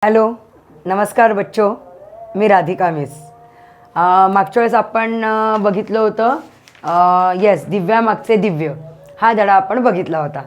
Hello, नमस्कार बच्चो. मी Radhika miss. मागच्या वेळेस आपण बघितलं होतं येस दिव्यामागचे दिव्य हा धडा आपण बघितला होता.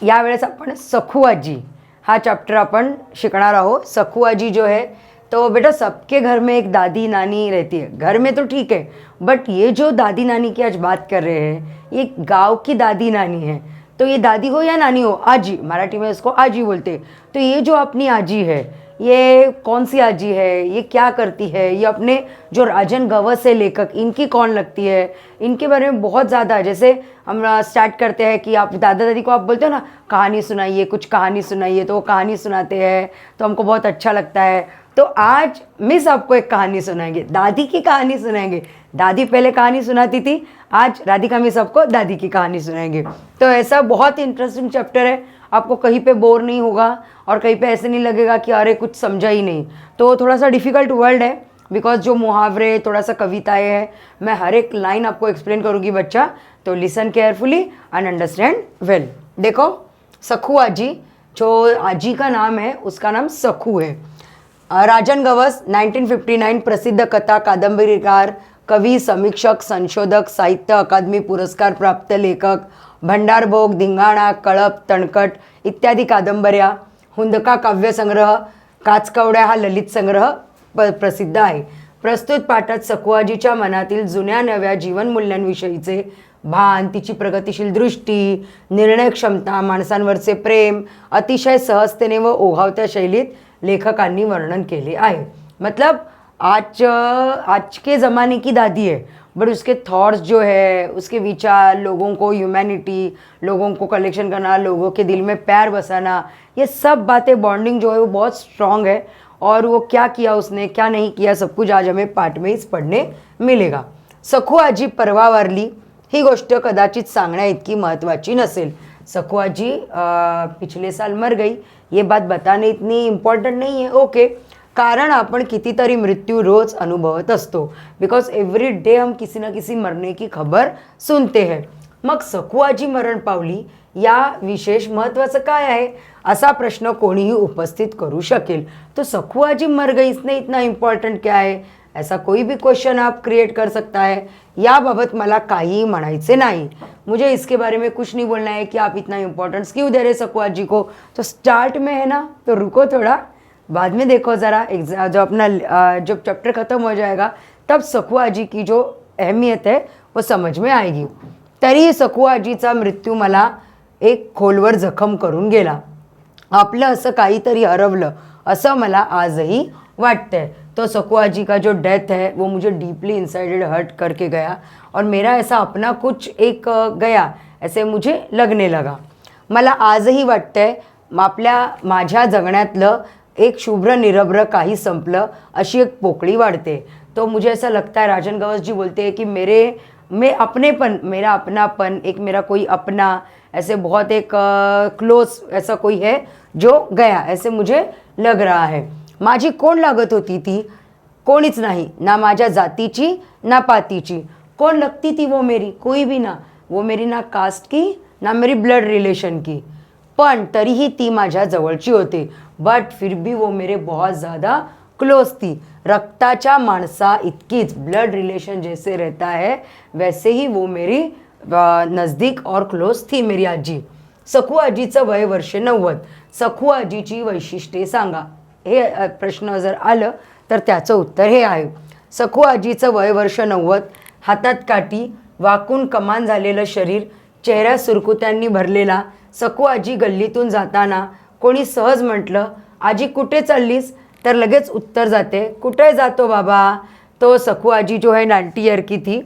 यावेळेस आपण सखू आजी हा चैप्टर अपन शिकणार आहोत. सखू आजी जो है तो बेटा सबके घर में एक दादी नानी रहती है. घर में तो ठीक है, बट ये जो दादी नानी की आज बात कर रहे हैं ये गांव की दादी नानी है. तो ये दादी हो या नानी हो, आजी, मराठी में इसको आजी बोलते हैं. तो ये जो अपनी आजी है ये कौन सी आजी है, ये क्या करती है, ये अपने जो राजन गवस है लेखक इनकी कौन लगती है, इनके बारे में बहुत ज़्यादा. जैसे हम स्टार्ट करते हैं कि आप दादा दादी को आप बोलते हो ना कहानी सुनाइए, कुछ कहानी सुनाइए, तो वो कहानी सुनाते हैं तो हमको बहुत अच्छा लगता है. तो आज मिस आपको एक कहानी सुनाएंगे, दादी की कहानी सुनाएंगे. दादी पहले कहानी सुनाती थी, आज राधिका मिस आपको दादी की कहानी सुनाएंगे. तो ऐसा बहुत इंटरेस्टिंग चैप्टर है, आपको कहीं पे बोर नहीं होगा और कहीं पे ऐसे नहीं लगेगा कि अरे कुछ समझा ही नहीं. तो थोड़ा सा डिफ़िकल्ट वर्ड है बिकॉज जो मुहावरे थोड़ा सा कविताएं हैं, मैं हर एक लाइन आपको एक्सप्लेन करूँगी बच्चा. तो लिसन केयरफुली एंड अंडरस्टैंड वेल. देखो, सखू आजी, जो आजी का नाम है उसका नाम सखू है. राजन गवस 1959 प्रसिद्ध कथा कादंबरीकार, कवी, समीक्षक, संशोधक, साहित्य अकादमी पुरस्कार प्राप्त लेखक, भंडारभोग, धिंगाणा, कळप, तणकट इत्यादी कादंबऱ्या, हुंदका काव्यसंग्रह, काचकवड्या हा ललित संग्रह प्रसिद्ध आहे. प्रस्तुत पाठात सखुआजीच्या मनातील जुन्या नव्या जीवनमूल्यांविषयीचे भान, तिची प्रगतिशील दृष्टी, निर्णय क्षमता, माणसांवरचे प्रेम अतिशय सहजतेने व ओघावत्या शैलीत लेखकांनी वर्णन केले आहे. मतलब आज के ज़माने की दादी है, बट उसके थॉट्स जो है, उसके विचार, लोगों को ह्यूमैनिटी, लोगों को कलेक्शन करना, लोगों के दिल में प्यार बसाना, ये सब बातें, बॉन्डिंग जो है वो बहुत स्ट्रॉन्ग है. और वो क्या किया उसने, क्या नहीं किया, सब कुछ आज हमें पाठ में ही पढ़ने मिलेगा. सखू आजी परवा वारली ही गोष्ट कदाचित सांगण्या इतकी महत्त्वाची नसेल. सखू आजी पिछले साल मर गई, ये बात बताने इतनी इम्पॉर्टंट नहीं है. ओके, कारण आपण कितीतरी मृत्यू रोज अनुभवत असतो. बिकॉज एव्हरी डे हम किसी ना किसी मरने की खबर सुनते हैं. मग सखू आजी मरण पावली या विशेष महत्त्वाचं काय आहे असा प्रश्न कोणीही उपस्थित करू शकेल. तो सखू आजी मर गई इसने इतना इम्पॉर्टंट क्या है, ऐसा कोई भी क्वेश्चन आप क्रिएट कर सकता है. याबाबत मला काहीही म्हणायचे नाही. मुझे इसके बारे में कुछ नहीं बोलना है कि आप इतना इम्पोर्टेंस क्यों दे रहे सखू आजी को. तो स्टार्ट में है ना, तो रुको थोड़ा, बाद में देखो ज़रा. जो अपना जब चैप्टर ख़त्म हो जाएगा तब सखू आजी की जो अहमियत है वो समझ में आएगी. तरी सखू आजीचा मृत्यू मला एक खोलवर जखम करून गेला. आपलं असं काहीतरी हरवलं असं मला आजही वाटतंय. तो सखू आजी का जो डेथ है वो मुझे डीपली इनसाइडेड हर्ट करके गया और मेरा ऐसा अपना कुछ एक गया ऐसे मुझे लगने लगा. मला आजही वाटतंय माझ्या जगण्यातलं एक शुभ्र निरभ्र काही संपलं अशी एक पोकळी वाढते. तो मुझे ऐसा लगता है, राजन गवस जी बोलते हैं कि मैं अपनेपन, मेरा अपनापन, एक मेरा कोई अपना, ऐसे बहुत एक क्लोज ऐसा कोई है जो गया, ऐसे मुझे लग रहा है. माझी कोण लागत होती ती, कोणीच नाही, ना माझ्या जातीची ना पातीची. कोण लगती थी वो मेरी, कोई भी ना. वो मेरी ना कास्ट की ना मेरी ब्लड रिलेशन की, पण तरीही ती माझ्या जवळची होती. बट फिर भी वो मेरे बहुत ज़्यादा क्लोज थी. रक्ताच्या माणसा इतकीच, ब्लड रिलेशन जैसे रहता है वैसे ही वो मेरी नज़दीक और क्लोज थी मेरी आजी. सखू आजीचं वय वर्ष 90. सखू आजीची वैशिष्ट्ये सांगा, हे प्रश्न जर आलं तर त्याचं उत्तर हे आहे. सखू आजीचं वय वर्ष 90, हातात काठी, वाकून कमान झालेलं शरीर, चेहऱ्या सुरकुत्यांनी भरलेला. सखू आजी गल्लीतून जाताना कोणी सहज म्हटलं, आजी कुठे चाललीस, तर लगेच उत्तर जाते, कुठे जातो बाबा. तो सखू आजी जो है 90 ईयर की थी,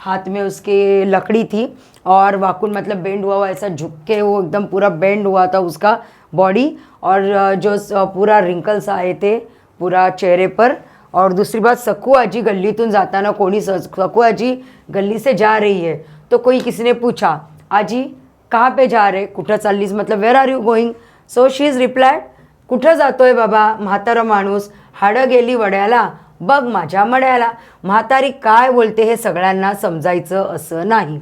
हाथ में उसके लकड़ी थी और वाकुन मतलब बेंड हुआ हुआ, ऐसा झुक के वो एकदम पूरा बेंड हुआ था उसका बॉडी, और जो पूरा रिंकल्स आए थे पूरा चेहरे पर. और दूसरी बात, सखू आजी गल्लीतून जाताना कोणी सखू आजी गली से जा रही है तो कोई किसी ने पूछा, आजी कहाँ पे जा रहे, कुठं चाललीस, मतलब where are you going. So she is replied, कुठं जातोय बाबा, म्हातारा माणूस, हाडं गेली वड्याला, बघ माझ्या मड्याला. म्हातारी काय बोलते हे सगळ्यांना समजायचं असं नाही.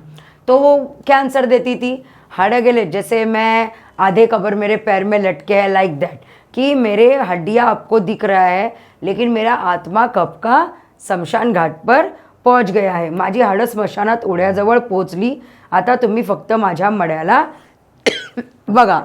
तो वो क्या आंसर देती थी, हाडं गेले, जैसे मैं आधे कबर मेरे पैर में लटके है, लाइक दैट. कि मेरे हड्डियाँ आपको दिख रहा है, लेकिन मेरा आत्मा कब का स्मशान घाट पर पहुंच गया आहे. माझी हाडं स्मशानात ओढ्याजवळ पोचली. आता तुम्ही फक्त माझ्या मड्याला बघा.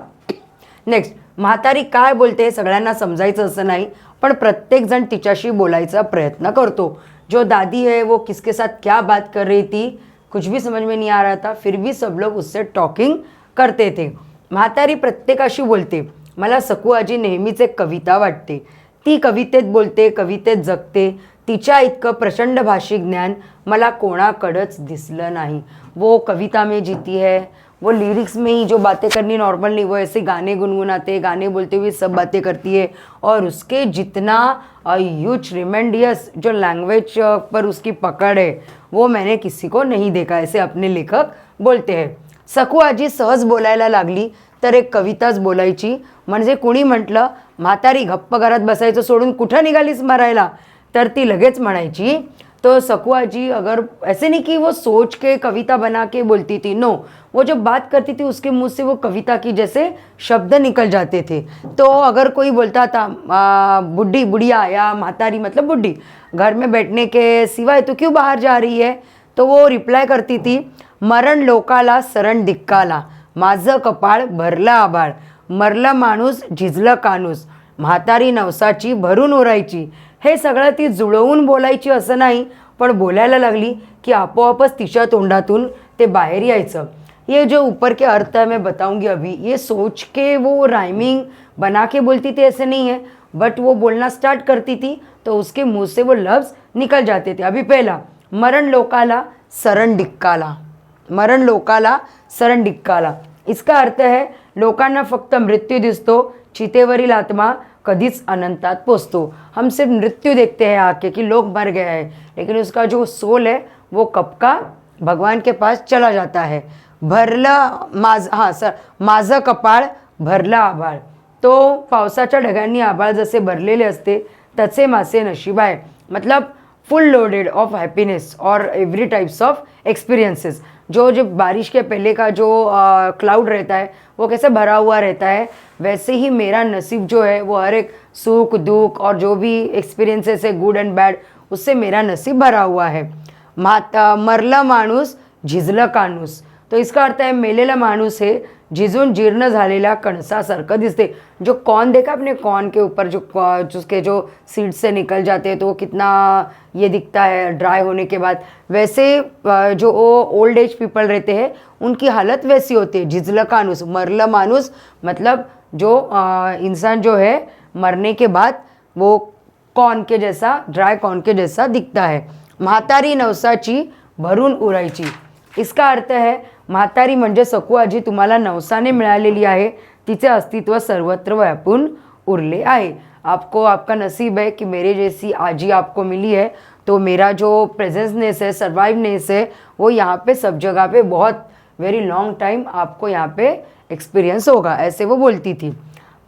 नेक्स्ट, म्हातारी काय बोलते हे सगळ्यांना समजायचं असं नाही, पण प्रत्येकजण तिच्याशी बोलायचा प्रयत्न करतो. जो दादी है वो किसके साथ क्या बात कर रही थी, कुछ भी समझ में नहीं आ रहा था, फिर भी सब लोग उससे टॉकिंग करते थे. म्हातारी प्रत्येकाशी बोलते. मला सकू आजी नेहमीच एक कविता वाटते. ती कवितेत बोलते, कवितेत जगते. तिच्या इतकं प्रचंड भाषिक ज्ञान मला कोणाकडंच दिसलं नहीं. वो कविता में जीती है, वो लिरिक्स में ही जो बातें करनी नॉर्मल नहीं, वो ऐसे गाने गुनगुनाते, गाने बोलते हुए सब बातें करती है. और उसके जितना ह्यूज ट्रिमेंडियस जो लैंग्वेज पर उसकी पकड़ है वो मैंने किसी को नहीं देखा, ऐसे अपने लेखक बोलते हैं. सकू आजी सहज बोलायला लागली तर एक कविताच बोलायची. म्हणजे कुणी म्हटलं म्हातारी गप्प घरात बसायचं सोडून कुठं निघालीस मरायला, तर ती लगेच म्हणायची. तो सकू आजी अगर ऐसे नहीं कि वो सोच के कविता बना के बोलती थी, नो, वो जब बात करती थी उसके मुंह से वो कविता की जैसे शब्द निकल जाते थे. तो अगर कोई बोलता था बुढ़ी बुढ़िया या म्हातारी मतलब बुढ़ी, घर में बैठने के सिवाय तो क्यों बाहर जा रही है, तो वो रिप्लाय करती थी, मरण लोकाला सरण दिक्काला, माझं कपाळ भरलं आभाळ, मरलं माणूस झिजलं कानूस, म्हातारी नवसाची भरून उरायची. हे सगळं ती जुळवून बोलायची असं नाही, पण बोलायला लागली की आपोआपच तिच्या तोंडातून ते बाहेर यायचं. ये जो ऊपर के अर्थ है मैं बताऊंगी अभी, ये सोच के वो राइमिंग बना के बोलती थी ऐसे नहीं है, बट वो बोलना स्टार्ट करती थी तो उसके मुंह से वो लफ्ज़ निकल जाते थे. अभी पहला, मरण लोकाला सरण डिक्काला, मरण लोकाला सरण डिक्काला. इसका अर्थ है लोकांना फक्त मृत्यू दिसतो, चितेवरील आत्मा कधीच अनंतात पोचतो. हम सिर्फ मृत्यू देखते हैं आके कि लोग मर गए हैं, लेकिन उसका जो सोल है वो कब का भगवान के पास चला जाता है. भरलं माझं कपाळ भरलं आभाळ. तो पावसाच्या ढगांनी आभाळ जसे भरलेले असते तसे माझे नशीब आहे. मतलब फुल लोडेड ऑफ हैप्पीनेस और एवरी टाइप्स ऑफ एक्सपीरियंसेस. जो बारिश के पहले का जो क्लाउड रहता है वो कैसे भरा हुआ रहता है, वैसे ही मेरा नसीब जो है वो हर एक सुख दुख और जो भी एक्सपीरियंसेस है गुड एंड बैड, उससे मेरा नसीब भरा हुआ है. मरला माणूस झिजलं कानूस. तो इसका अर्थ है मेलेला माणूस है झिजून जीर्ण झालेल्या कणसासारखं दिसते. जो कॉर्न देखा अपने कॉर्न के ऊपर जो उसके जो सीड्स से निकल जाते हैं तो वो कितना ये दिखता है ड्राई होने के बाद, वैसे जो ओल्ड एज पीपल रहते हैं उनकी हालत वैसी होती है. झिजलं कानूस, मरलं माणूस मतलब जो इंसान जो है मरने के बाद वो कॉर्न के जैसा, ड्राई कॉर्न के जैसा दिखता है. म्हातारी नवसाची भरून उरायची. इसका अर्थ है म्हातारी म्हणजे सकू आजी तुम्हाला नवसाने मिळालेली आहे, तिचे अस्तित्व सर्वत्र व्यापून उरले आहे. आपको आपका नसीब है कि मेरे जैसी आजी आपको मिली है, तो मेरा जो प्रेजेंसनेस है, सर्वाइवनेस है, वो यहाँ पे सब जगह पे बहुत वेरी लॉन्ग टाइम आपको यहाँ पे एक्सपिरियन्स होगा, ऐसे वो बोलती थी.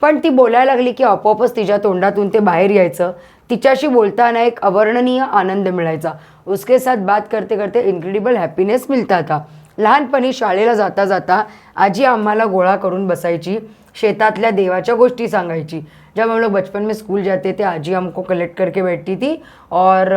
पण ती बोलायला लागली की आपोआपच तिच्या तोंडातून ते बाहेर यायचं. तिच्याशी बोलताना एक अवर्णनीय आनंद मिळायचा. उसके साथ बात करते करते इनक्रेडिबल हॅपीनेस मिळता था. लहानपणी शाळेला जाता जाता आजी आम्हाला गोळा करून बसायची, शेतातल्या देवाच्या गोष्टी सांगायची. जब हम लोग बचपन में स्कूल जाते थे आजी हमको कलेक्ट करके बैठती थी और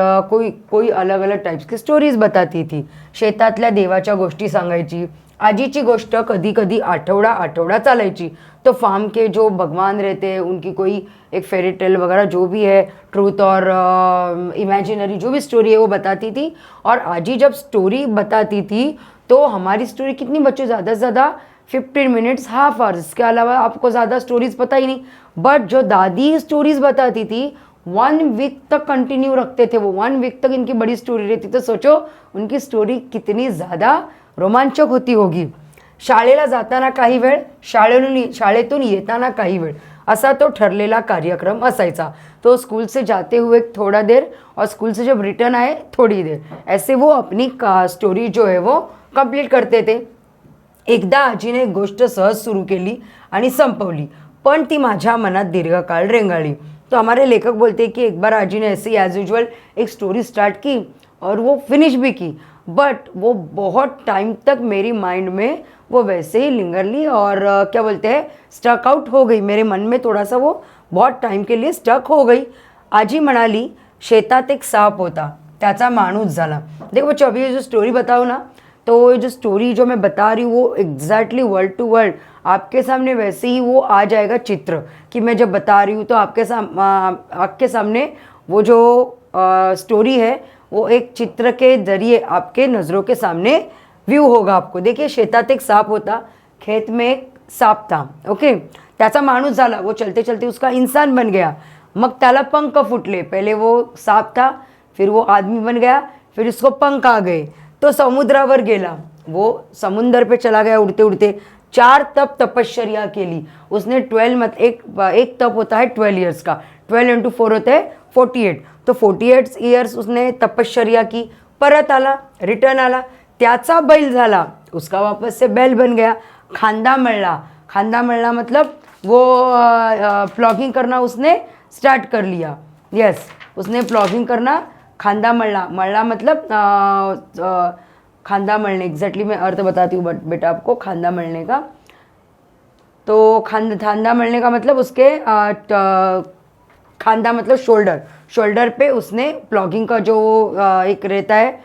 कोई अलग अलग टाइप्स की स्टोरीज बताती थी. शेतातल्या देवाच्या गोष्टी सांगायची. आजीची गोष्ट कधी कधी आठवडा चालायची. तो फार्म के जो भगवान रहते हैं उनकी कोई एक फेरी टेल वगैरह जो भी है, ट्रूथ और इमेजिनरी जो भी स्टोरी है वो बताती थी. और आजी जब स्टोरी बताती थी तो हमारी स्टोरी कितनी बच्चों ज़्यादा से ज़्यादा 15 मिनट्स, हाफ आवर्स, इसके अलावा आपको ज़्यादा स्टोरीज पता ही नहीं. बट जो दादी स्टोरीज बताती थी 1 वीक तक कंटिन्यू रखते थे वो. 1 वीक तक इनकी बड़ी स्टोरी रहती. तो सोचो उनकी स्टोरी कितनी ज़्यादा रोमांचक होती होगी. शाळेला जाताना काही वेळ, शाळेतून येताना काही वेळ, असा तो ठरलेला कार्यक्रम असायचा. तो स्कूल से जाते हुए थोड़ा देर और स्कूल से जब रिटर्न आए थोड़ी देर, ऐसे वो अपनी स्टोरी जो है वो कंप्लीट करते थे. एकदा आजीने एक गोष्ट सहज सुरू केली आणि संपवली, पण ती माझ्या मनात दीर्घकाळ रेंगाळली. तो हमारे लेखक बोलते कि एक बार आजी ने ऐसे एज यूजुअल एक स्टोरी स्टार्ट की और वो फिनिश भी की, बट वो बहुत टाइम तक मेरी माइंड में वो वैसे ही लिंगर ली और क्या बोलते हैं स्टक आउट हो गई. मेरे मन में थोड़ा सा वो बहुत टाइम के लिए स्टक हो गई. आजी म्हणाली शेतात एक साप होता, त्याचा माणूस झाला. देखो बच्चों, अभी ये जो स्टोरी बताऊँ ना, तो ये जो स्टोरी जो मैं बता रही हूँ वो एग्जैक्टली वर्ड टू वर्ड आपके सामने वैसे ही वो आ जाएगा चित्र, कि मैं जब बता रही हूँ तो आपके सामने वो जो स्टोरी है वो एक चित्र के जरिए आपके नज़रों के सामने व्यू होगा आपको. देखिए, शेतात एक साप होता, खेत में एक साप था. ओके, त्याचा माणूस झाला, वो चलते चलते उसका इंसान बन गया. मग त्याला पंख फुटले. पहले वो साप था, फिर वो आदमी बन गया, फिर उसको पंख आ गए, तो समुद्रावर गेला. वो समुंदर पे चला गया उड़ते उड़ते. 4 तप तपश्चर्या केली उसने. 12 एक तप होता है 12 ईयर्स का, 12 इंटू 4 होते हैं 48. तो 48 ईयर्स उसने तपश्चर्या की. परत आला, रिटर्न आला, त्याचा बैल झाला, उसका वापस से बैल बन गया. खांदा मळला. खांदा मळला मतलब वो प्लॉगिंग करना उसने स्टार्ट कर लिया. यस, उसने प्लॉगिंग करना. खांदा मळला, मळला मतलब खांदा मळने, एग्जैक्टली मैं अर्थ बताती हूँ बेटा आपको. खांदा मळने का, तो खांदा मळने का मतलब उसके खांदा मतलब शोल्डर. शोल्डर पे उसने प्लॉगिंग का जो एक रहता है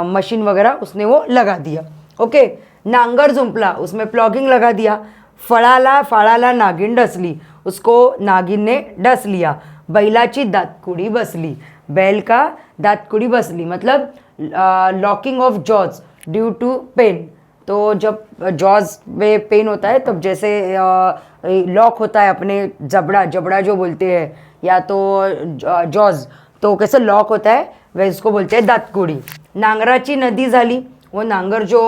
मशीन वगैरह, उसने वो लगा दिया. ओके, नांगर जुंपला, उसमें प्लॉगिंग लगा दिया. फाळाला नागिन डसली, उसको नागिन ने डस लिया. बैलाची दातकुडी बसली, बैल का दातकुडी बसली मतलब locking of jaws due to pain. तो जब जॉज में पेन होता है तब जैसे लॉक होता है अपने जबड़ा जो बोलते हैं, या तो जॉज, तो कैसे लॉक होता है वैसे उसको बोलते हैं दातकुडी. नांगराची नदी झाली, वो नांगर जो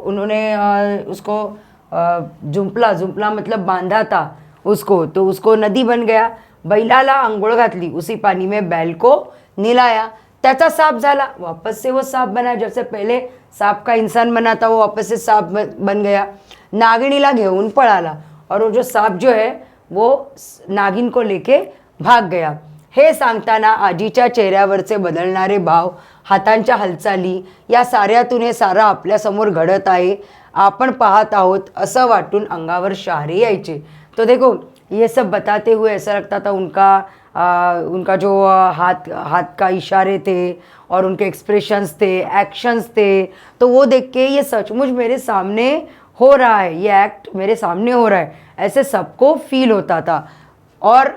उन्होंने उसको जुंपला मतलब बांधा था उसको, तो उसको नदी बन गया. बैलाला आंघोळ घातली, उसी पानी में बैल को निलाया, त्याचा साप झाला, वापस से वो साप बना. जैसे पहले साप का इंसान बना था वो वापस से साप बन गया. नागिनीला घेऊन पळाला, और वो जो साप जो है वो नागिन को लेके भाग गया. हे सांगताना आजीच्या चेहऱ्यावरचे बदलणारे भाव, हातांच्या हालचाली, या साऱ्यातून हे सारं आपल्यासमोर घडत आहे, आपण पाहत आहोत असं वाटून अंगावर शहारे यायचे. तो देखो, ये सब बताते हुए ऐसा लगता था उनका जो हाथ का इशारे थे और उनके एक्सप्रेशंस थे, एक्शंस थे, तो वो देख के ये सचमुच मेरे सामने हो रहा है, ये एक्ट मेरे सामने हो रहा है, ऐसे सबको फील होता था. और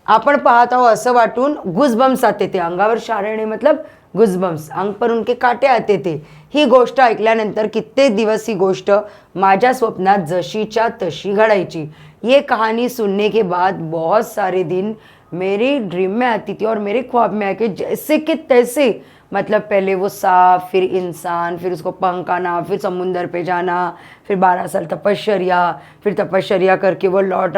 आपण पाहत आहोत असं वाटून गुजबम्स आते थे. अंगावर शहारे मतलब गुजबम्स, अंग पर उनके काटे आते थे. ही गोष्ट ऐकल्यानंतर कित्येक दिवस ही गोष्ट माझ्या स्वप्नात जशीच्या तशी घडायची. ये कहानी सुनने के बाद बहुत सारे दिन मेरी ड्रीम में आती थी और मेरे ख्वाब में आके जैसे कि तैसे, मतलब पहले वो सांप, फिर इंसान, फिर उसको पंख आना, फिर समुंदर पे जाना, फिर 12 साल तपश्चर्या, फिर तपश्चर्या करके वो लौट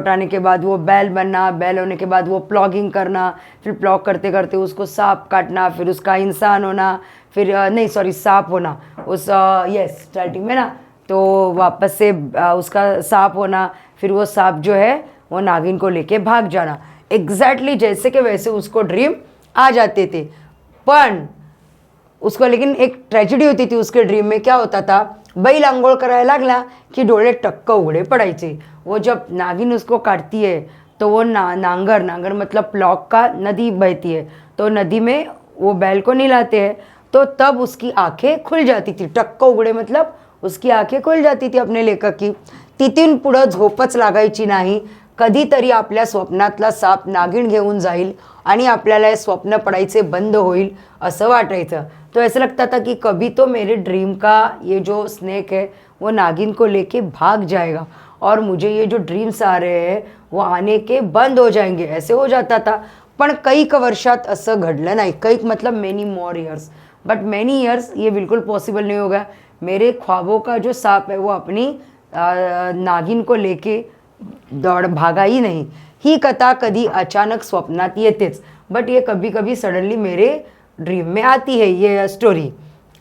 आने के बाद वो बैल बनना, बैल होने के बाद वो प्लॉगिंग करना, फिर प्लॉग करते करते उसको सांप काटना, फिर उसका इंसान होना, फिर नहीं सॉरी सांप होना उस यस स्टार्टिंग में ना, तो वापस से उसका सांप होना, फिर वो सांप जो है वो नागिन को लेके भाग जाना. एग्जैक्टली जैसे कि वैसे उसको ड्रीम आ जाते थे. पण उसको लेकिन एक ट्रेजेडी होती थी उसके ड्रीम में. क्या होता था, बैल आंघोळ करायला लागला कि डोळे टक्क उघडे पडायचे. वो जब नागिन उसको काटती है तो वो नांगर मतलब प्लॉग का नदी बहती है, तो नदी में वो बैल को नहलाते हैं, तो तब उसकी आंखें खुल जाती थी. टक्क उघडे मतलब उसकी आंखें खुल जाती थी अपने लेखक की. तिथून पुढं झोपच लागायची नाही. कधीतरी आपल्या स्वप्नातला साप नागिन घेऊन जाईल आणि आपल्याला हे स्वप्न पडायचे बंद होईल असं वाटायचं. तो ऐसा लगता था कि कभी तो मेरे ड्रीम का ये जो स्नेक है वो नागिन को लेके भाग जाएगा और मुझे ये जो ड्रीम्स आ रहे हैं वो आने के बंद हो जाएंगे, ऐसे हो जाता था. पण कैक वर्षात असं घडलं नाही. कैक मतलब many more years, but many years ये बिल्कुल पॉसिबल नहीं होगा. मेरे ख्वाबों का जो सांप है वो अपनी नागिन को लेके दौड़ भागा ही नहीं. ही कथा कधी अचानक स्वप्नात येतेच, बट ये कभी कभी सडनली मेरे ड्रीम में आती है ये स्टोरी.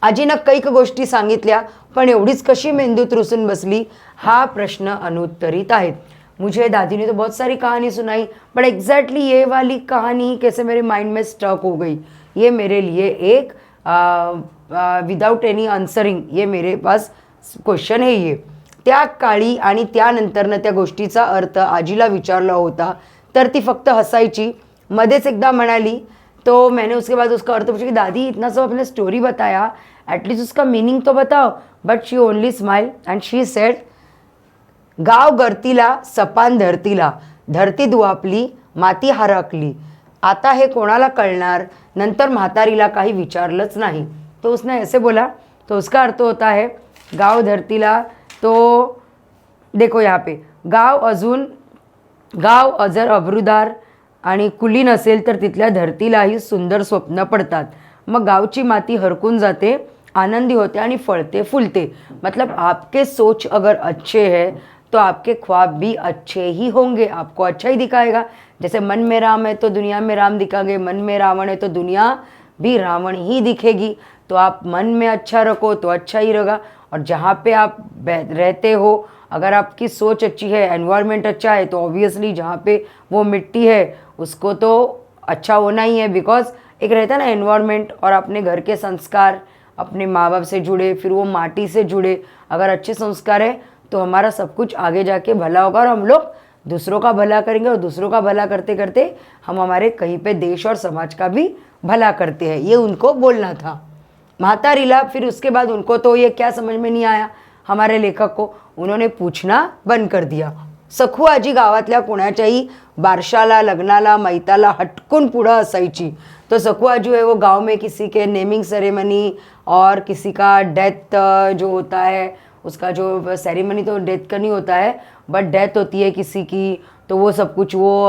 आजीनं कैक गोष्टी सांगितल्या, पण एवढीच कशी मेंदूत रुसून बसली हा प्रश्न अनुत्तरित आहेत. मुझे दादी ने तो बहुत सारी कहानी सुनाई, बट एग्जैक्टली ये वाली कहानी कैसे मेरे माइंड में स्टक हो गई, ये मेरे लिए एक विदाउट एनी आन्सरिंग ये मेरे पास क्वेश्चन है. ये त्या काळी आणि त्यानंतरनं त्या गोष्टीचा अर्थ आजीला विचारला होता तर ती फक्त हसायची. मध्येच एकदा म्हणाली, तो मैंने उसके बाद उसका अर्थ पूछा कि दादी इतना सब आपने स्टोरी बताया, एटलीस्ट उसका मीनिंग तो बताओ. But she only smile and she sed, गाव गर्तीला सपान धरतीला, धरती दुआपली माती हरकली. आता हे कोणाला कळणार. नंतर म्हातारीला काही विचारलंच नाही. तो उसने ऐसे बोला. तो उसका अर्थ होता है गाव धरतीला, तो देखो यहाँ पे गाव अजर अब्रुदार आणि कुलीन असेल तर तिथल्या धरतीलाही सुंदर स्वप्न पडतात. मग गावची माती हरकून जाते, आनंदी होते आणि फळते फुलते. मतलब आपके सोच अगर अच्छे है तो आपके ख्वाब भी अच्छे ही होंगे, आपको अच्छा ही दिखाएगा. जैसे मन में राम है तो दुनिया में राम दिखाएंगे, मन में रावण है तो दुनिया भी रावण ही दिखेगी. तो आप मन में अच्छा रखो तो अच्छा ही रहेगा. और जहाँ पे आप रहते हो, अगर आपकी सोच अच्छी है, एनवायरनमेंट अच्छा है, तो ऑब्वियसली जहाँ पे वो मिट्टी है उसको तो अच्छा होना ही है. बिकॉज एक रहता है ना एनवायरनमेंट, और अपने घर के संस्कार, अपने माँ बाप से जुड़े, फिर वो माटी से जुड़े. अगर अच्छे संस्कार है तो हमारा सब कुछ आगे जाके भला होगा, और हम लोग दूसरों का भला करेंगे, और दूसरों का भला करते करते हम हमारे कहीं पे देश और समाज का भी भला करते हैं. ये उनको बोलना था म्हातारीला. फिर उसके बाद उनको तो ये क्या समझ में नहीं आया हमारे लेखक को. उन्होंने पूछना बंद कर दिया. सखू आजी गावातल्या कोणाच्याही बारशाला, लग्नाला, मैताला हटकून पुढं असायची. तो सखू आजी है वो गांव में किसी के नेमिंग सेरेमनी और किसी का डेथ जो होता है, उसका जो सेरेमनी तो डेथ का नहीं होता है, बट डेथ होती है किसी की, तो वो सब कुछ वो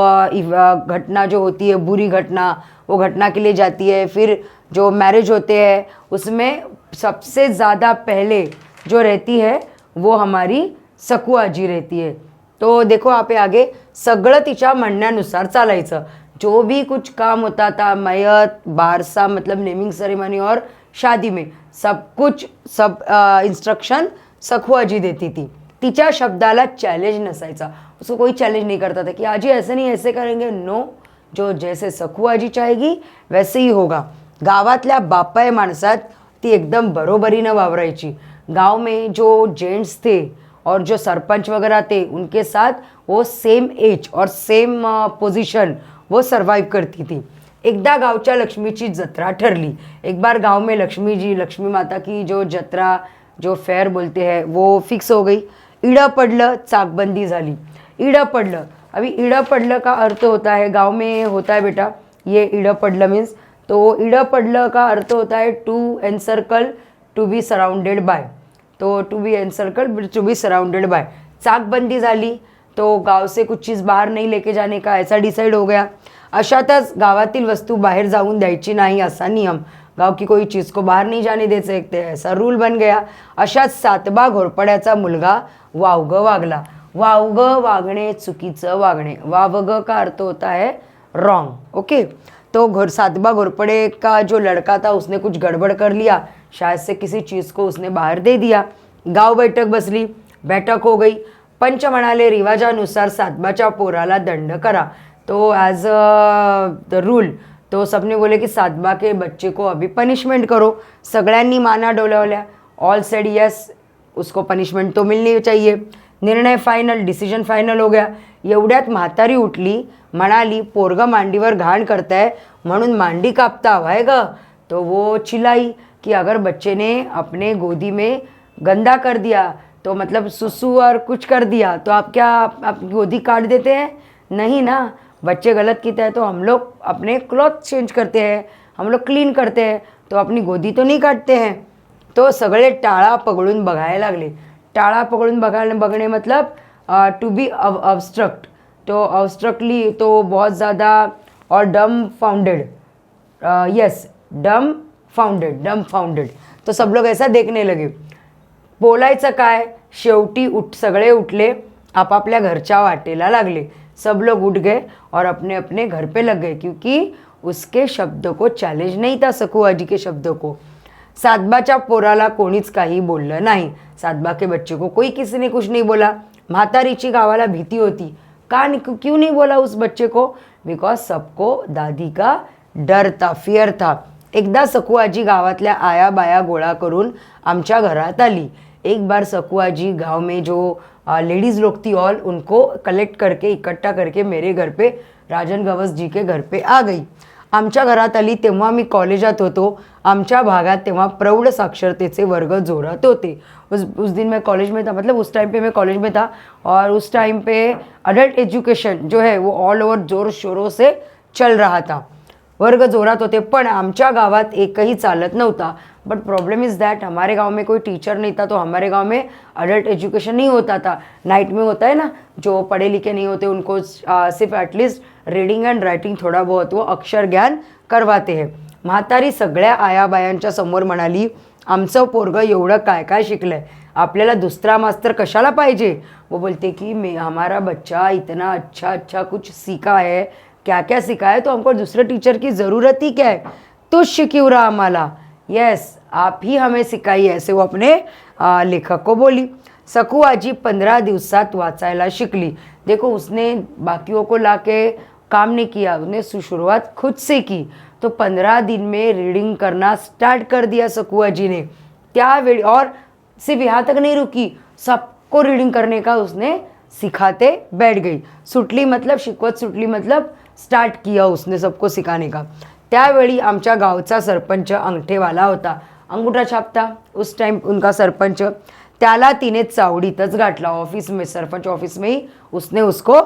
घटना जो होती है, बुरी घटना, वो घटना के लिए जाती है. फिर जो मैरिज होते हैं उसमें सबसे ज़्यादा पहले जो रहती है वो हमारी सकू आजी रहती है. तो देखो यहाँ पे आगे सगळं तिच्या म्हणण्यानुसार चालायचं. जो भी कुछ काम होता था, मयत, बारसा मतलब नेमिंग सेरेमनी और शादी में, सब कुछ इंस्ट्रक्शन सखू आजी देती थी. तिच्या शब्दाला चॅलेंज नसायचा. उसको कोई चैलेंज नहीं करता था कि आजी ऐसे नहीं ऐसे करेंगे. नो, जो जैसे सखू आजी चाहेगी वैसे ही होगा. गावातल्या बापाय माणसात ती एकदम बरोबरीनं वावरायची. गांव में जो जेंट्स थे और जो सरपंच वगैरह थे उनके साथ वो सेम एज और सेम पोजीशन वो सर्वाइव करती थी. एकदा गावच्या लक्ष्मीची जत्रा ठरली. एक बार गांव में लक्ष्मी माता की जो जत्रा, जो फेयर बोलते हैं, वो फिक्स हो गई. इडं पडलं, चाकबंदी झाली. इडं पडलं, अभी इडं पडलं का अर्थ होता है, गांव में होता है बेटा ये इडं पडलं मीन्स, तो इडं पडलं का अर्थ होता है to encircle, to be surrounded by. तो to be encircle, to be surrounded by. चाकबंदी झाली तो गांव से कुछ चीज़ बाहर नहीं लेके जाने का ऐसा डिसाइड हो गया. अशातच गावातील वस्तू बाहेर जाऊन द्यायची नाही असा नियम. गाव की कोई चीज़ को बाहर नहीं जाने दे सकते ऐसा रूल बन गया. अशात सातबा घोरपड्याचा मुलगा वावगं वागला. वावगं वागणे, चुकीचं वागणे. वावगं का अर्थ होता है रॉन्ग. ओके, तो सातबा घोरपड़े का जो लड़का था उसने कुछ गड़बड़ कर लिया, शायद से किसी चीज़ को उसने बाहर दे दिया. गाव बैठक बसली. बैठक हो गई. पंच म्हणाले रिवाजानुसार सातबाच्या पोराला दंड करा. तो ॲज द रूल तो सबने बोले कि सातबा के बच्चे को अभी पनिशमेंट करो. सगळ्यांनी माना डोलावल्या. ऑल सेड यस, उसको पनिशमेंट तो मिलनी चाहिए. निर्णय फायनल, डिसिजन फायनल हो गया. एवढ्यात म्हातारी उठली. म्हणाली पोरगं मांडीवर घाण करताय म्हणून मांडी कापता हवाय ग. तो वो चिल्लाई कि अगर बच्चे ने अपने गोदी में गंदा कर दिया तो मतलब सुसु और कुछ कर दिया तो आप क्या आप गोदी काट देते हैं? नहीं ना. बच्चे गलत किया है तो हम लोग अपने क्लॉथ चेंज करते हैं, हम लोग क्लीन करते हैं, तो अपनी गोदी तो नहीं काटते हैं. तो सगळे टाळा पगळून बघायला लागले. टाळा पगळून बघणे मतलब टू बी अब्स्ट्रक्ट. तो अब्स्ट्रक्टली तो बहुत ज़्यादा, और डम फाउंडेड. यस, डम फाउंडेड. तो सब लोग ऐसा देखने लगे. बोलायचं काय, शेवटी सगळे उठले, आपापल्या घरच्या वाटेला लागले. सब लोग उठ गए और अपने अपने घर पे लग गए, क्योंकि उसके शब्द को चैलेंज नहीं था, सकू आजी के शब्दों को. सातबाच्या पोराला कोणीच काही बोललं नाही. सातबा के बच्चे को कोई किसी ने कुछ नहीं बोला. म्हातारीची गावाला भीती होती. क्यों नहीं बोला उस बच्चे को? बिकॉज सबको दादी का डर था, फियर था. एकदा सकू आजी गावातल्या आया बाया गोळा करून आमच्या घरात आली. एक बार सकू आजी गांव में जो लेडीज़ लोग थी ऑल, उनको कलेक्ट करके इकट्ठा करके मेरे घर पे राजन गवस जी के घर पे आ गई. आमच्या घरात आली तेव्हा मी कॉलेजात होतो. आमच्या भागात तेव्हा प्रौढ साक्षरतेचे वर्ग जोरात होते. उस दिन मैं कॉलेज में था, मतलब उस टाइम पे मैं कॉलेज में था और उस टाइम पे अडल्ट एजुकेशन जो है वो ऑल ओवर जोर शोरों से चल रहा था. वर्ग जोरात होते पण आमच्या गावात एकही चालत नव्हता. बट प्रॉब्लम इज़ दैट हमारे गांव में कोई टीचर नहीं था, तो हमारे गांव में अडल्ट एजुकेशन नहीं होता था. नाइट में होता है ना, जो पढ़े लिखे नहीं होते उनको सिर्फ एटलीस्ट रीडिंग एंड राइटिंग थोड़ा बहुत वो अक्षर ज्ञान करवाते हैं. म्हातारी सगळ्या आयाबायांच्या समोर म्हणाली, आमचं पोरगं एवढं काय काय शिकलंय, आपल्याला दुसरा मास्तर कशाला पाहिजे. वो बोलते कि हमारा बच्चा इतना अच्छा अच्छा कुछ सीखा है, क्या क्या सीखा है, तो हमको दूसरे टीचर की ज़रूरत ही क्या है, तो शिकव रहा हमारा. यस, आप ही हमें सिखाइए, ऐसे वो अपने लेखक को बोली. सकू आजी 15 दिवसात वाचायला शिकली. देखो उसने बाकियों को लाके काम नहीं किया, उसने शुरुआत खुद से की. तो 15 दिन में रीडिंग करना स्टार्ट कर दिया सकू आजी ने. त्यावेळी और सिर्फ यहाँ तक नहीं रुकी, सबको रीडिंग करने का उसने सिखाते बैठ गई. सुटली मतलब शिकवत सुटली मतलब स्टार्ट किया उसने सबको सिखाने का. त्यावेळी आमच्या गावचा सरपंच अंगठेवाला होता, अंगूठा छापता उस टाइम उनका सरपंच. त्याला तिने चावडीतच गाठला ऑफिस में, सरपंच ऑफिस में ही उसने उसको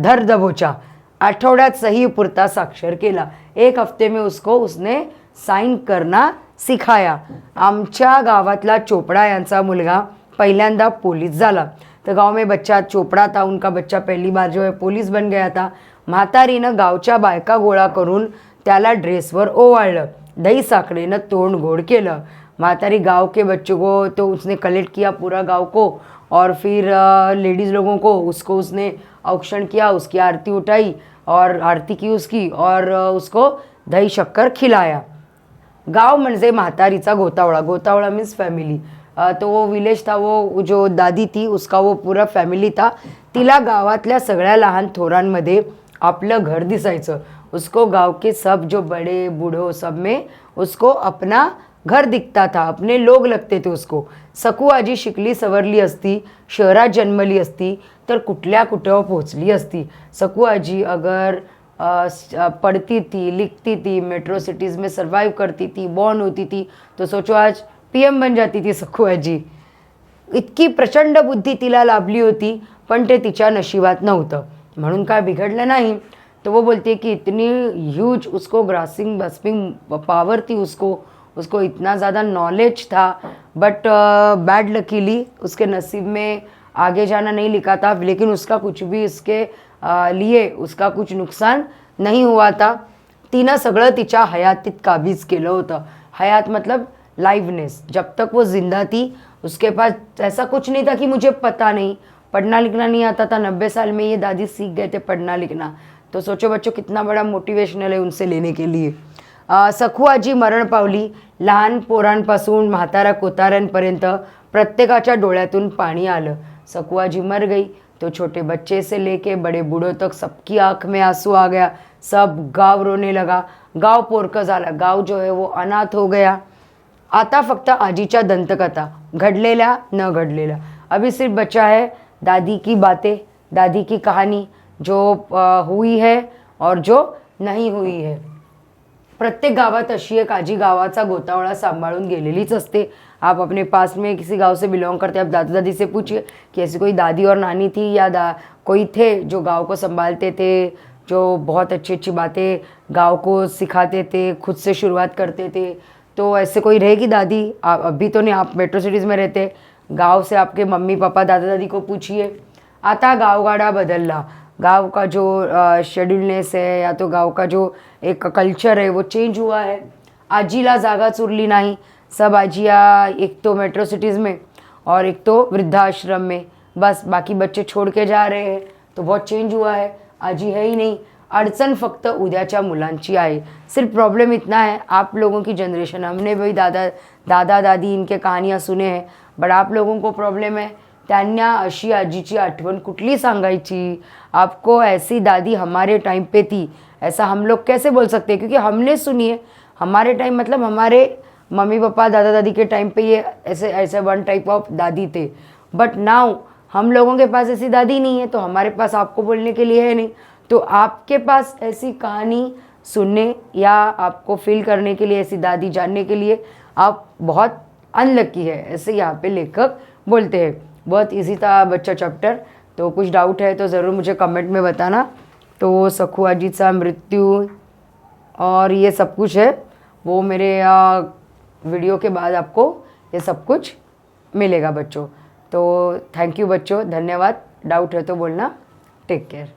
धर दबोचा. आठवड्यात सही पुरता साक्षर केला. 1 हफ्ते में उसने साइन करना सिखाया. आमच्या गावातला चोपड़ा यांचा मुलगा पहिल्यांदा पोलीस झाला. तो गांव में बच्चा चोपड़ा था, उनका बच्चा पहली बार जो है पुलिस बन गया था. म्हातारीनं गावच्या बायका गोळा करून त्याला ड्रेसवर ओवाळलं, दही साखरेनं तोंड गोड केलं. म्हातारी गांव के बच्चों को तो उसने कलेक्ट किया पूरा गांव को और फिर लेडीज़ लोगों को उसने औक्षण किया, उसकी आरती उठाई और आरती की उसकी और उसको दही शक्कर खिलाया. गाव म्हणजे म्हातारीचा गोतावळा. गोतावळा मीन्स फॅमिली. तो वो विलेज था, वो जो दादी थी उसका वो पूरा फॅमिली था. तिला गावातल्या सगळ्या लहान थोरांमध्ये आपलं घर दिसायचं. उसको गांव के सब जो बड़े बूढ़ो सब में उसको अपना घर दिखता था, अपने लोग लगते थे उसको. सकू आजी शिकली सवरली असती, शहरात जन्मली असती तर कुठल्या कुठं पोहोचली असती. सकू आजी अगर पढ़ती थी, लिखती थी, मेट्रो सिटीज़ में सर्वाइव करती थी, बॉर्न होती थी, तो सोचो आज PM बन जाती थी सकू आजी. इतकी प्रचंड बुद्धी तिला लाभली होती, पण ते तिच्या नशिबात नव्हतं. म्हणून काय बिघडलं नाही. तो वो बोलती है कि इतनी ह्यूज उसको ग्रास्पिंग पावर थी, उसको इतना ज़्यादा नॉलेज था. बट बैड लकीली उसके नसीब में आगे जाना नहीं लिखा था, लेकिन उसका कुछ भी इसके लिए उसका कुछ नुकसान नहीं हुआ था. तिनं सगळं तिच्या हयातीत काबीज केलं होतं. हयात मतलब लाइवनेस. जब तक वो जिंदा थी उसके पास ऐसा कुछ नहीं था कि मुझे पता नहीं, पढ़ना लिखना नहीं आता था. 90 साल में ये दादी सीख गए थे पढ़ना लिखना. तो सोचो बच्चों कितना बड़ा मोटिवेशनल है उनसे लेने के लिए. सकू आजी मरण पावली. लहान पोरांपासून म्हातारा कोताऱ्यांपर्यंत प्रत्येकाच्या डोळ्यातून पाणी आलं. सकू आजी मर गई तो छोटे बच्चे से लेके बड़े बूढ़ों तक सबकी आंख में आंसू आ गया. सब गांव रोने लगा. गांव पोरकं झाला. गांव जो है वो अनाथ हो गया. आता फक्त आजीच्या दंतकथा, घडलेल्या न घडलेल्या. अभी सिर्फ बचा है दादी की बातें, दादी की कहानी, जो हुई है और जो नहीं हुई है. प्रत्येक गावात अशी एक आजी गावाचा गोतावळा सांभाळून गेलेलीच असते. आप अपने पास में किसी गांव से बिलोंग करते हैं, आप दादा दादी से पूछिए कि ऐसी कोई दादी और नानी थी या कोई थे जो गांव को संभालते थे, जो बहुत अच्छी अच्छी बातें गांव को सिखाते थे, खुद से शुरुआत करते थे. तो ऐसे कोई रहेगी दादी. आप अभी तो नहीं, आप मेट्रो सिटीज़ में रहते, गांव से आपके मम्मी पापा दादा दादी को पूछिए. आता गावगाडा बदलला. गांव का जो शेड्यूलनेस है या तो गांव का जो एक कल्चर है वो चेंज हुआ है. आजीला जागाच उरली नाही. सब आजियाँ एक तो मेट्रो सिटीज़ में और एक तो वृद्धाश्रम में, बस बाकी बच्चे छोड़ के जा रहे हैं. तो बहुत चेंज हुआ है. आजी है ही नहीं. अड़चन फक्त उद्याच्या मुलांची आहे. सिर्फ प्रॉब्लम इतना है, आप लोगों की जनरेशन, हमने भाई दादा दादी इनके कहानियाँ सुने हैं, बट आप लोगों को प्रॉब्लम है त्यांना अशी आजीची आठवण कुठली सांगायची. आपको ऐसी दादी हमारे टाइम पे थी ऐसा हम लोग कैसे बोल सकते हैं, क्योंकि हमने सुनी है. हमारे टाइम मतलब हमारे मम्मी पापा दादा दादी के टाइम पे ये ऐसे वन टाइप ऑफ दादी थे. बट नाउ हम लोगों के पास ऐसी दादी नहीं है, तो हमारे पास आपको बोलने के लिए है नहीं। तो आपके पास ऐसी कहानी सुनने या आपको फील करने के लिए, ऐसी दादी जानने के लिए आप बहुत अनलकी है, ऐसे यहाँ पे लेखक बोलते हैं। बहुत इजी था बच्चा चैप्टर। तो कुछ डाउट है तो ज़रूर मुझे कमेंट में बताना। तो सखू अजीत मृत्यु और ये सब कुछ है वो मेरे वीडियो के बाद आपको ये सब कुछ मिलेगा बच्चों। तो थैंक यू बच्चों, धन्यवाद। डाउट है तो बोलना। Take care.